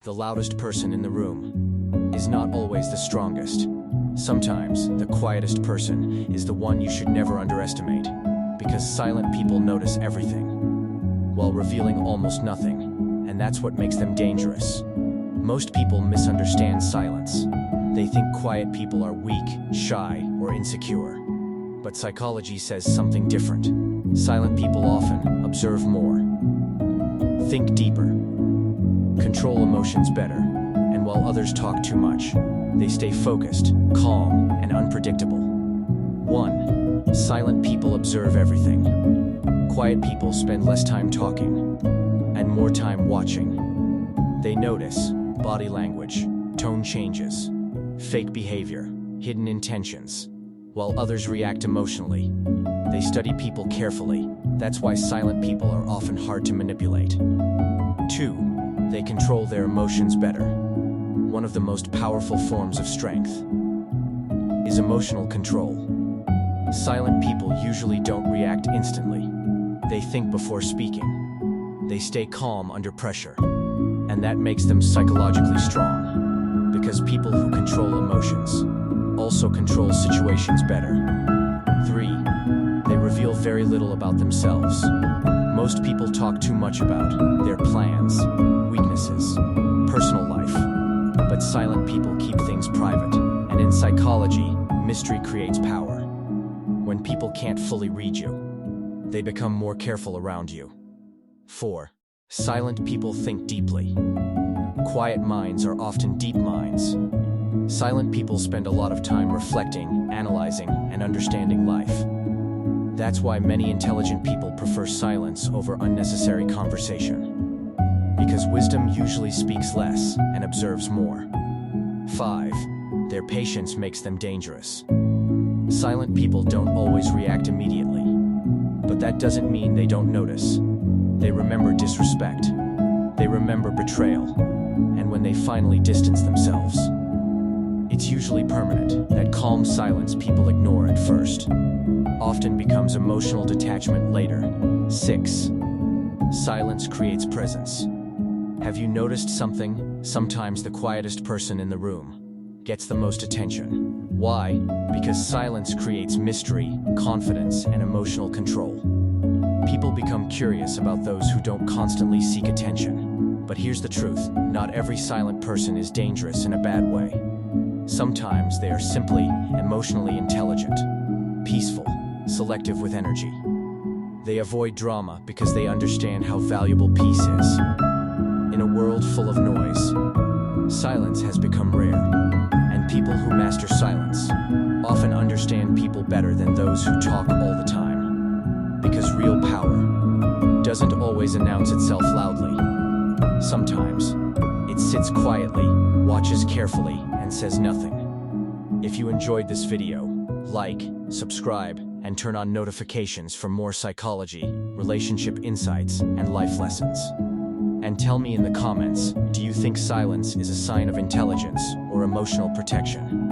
The loudest person in the room is not always the strongest. Sometimes, the quietest person is the one you should never underestimate, because silent people notice everything, while revealing almost nothing, and that's what makes them dangerous. Most people misunderstand silence. They think quiet people are weak, shy, or insecure. But psychology says something different. Silent people often observe more, think deeper, control emotions better, and while others talk too much, they stay focused, calm, and unpredictable. 1. Silent people observe everything. Quiet people spend less time talking and more time watching. They notice body language, tone changes, fake behavior, hidden intentions, while others react emotionally. They study people carefully. That's why silent people are often hard to manipulate. 2. They control their emotions better. One of the most powerful forms of strength is emotional control. Silent people usually don't react instantly. They think before speaking. They stay calm under pressure. And that makes them psychologically strong, because people who control emotions also control situations better. 3. They reveal very little about themselves. Most people talk too much about their plans, weaknesses, personal life, but silent people keep things private. And in psychology, mystery creates power. When people can't fully read you, they become more careful around you. 4. Silent people think deeply. Quiet minds are often deep minds. Silent people spend a lot of time reflecting, analyzing, and understanding life. That's why many intelligent people prefer silence over unnecessary conversation, because wisdom usually speaks less and observes more. 5. Their patience makes them dangerous. Silent people don't always react immediately, but that doesn't mean they don't notice. They remember disrespect. They remember betrayal. And when they finally distance themselves, it's usually permanent. That calm silence people ignore at first often becomes emotional detachment later. 6. Silence creates presence. Have you noticed something? Sometimes the quietest person in the room gets the most attention. Why? Because silence creates mystery, confidence, and emotional control. People become curious about those who don't constantly seek attention. But here's the truth: not every silent person is dangerous in a bad way. Sometimes they are simply emotionally intelligent, peaceful, selective with energy. They avoid drama because they understand how valuable peace is. In a world full of noise, silence has become rare, and people who master silence often understand people better than those who talk all the time. Because real power doesn't always announce itself loudly. Sometimes it sits quietly, watches carefully, and says nothing. If you enjoyed this video, like, subscribe, and turn on notifications for more psychology, relationship insights, and life lessons. And tell me in the comments, do you think silence is a sign of intelligence or emotional protection?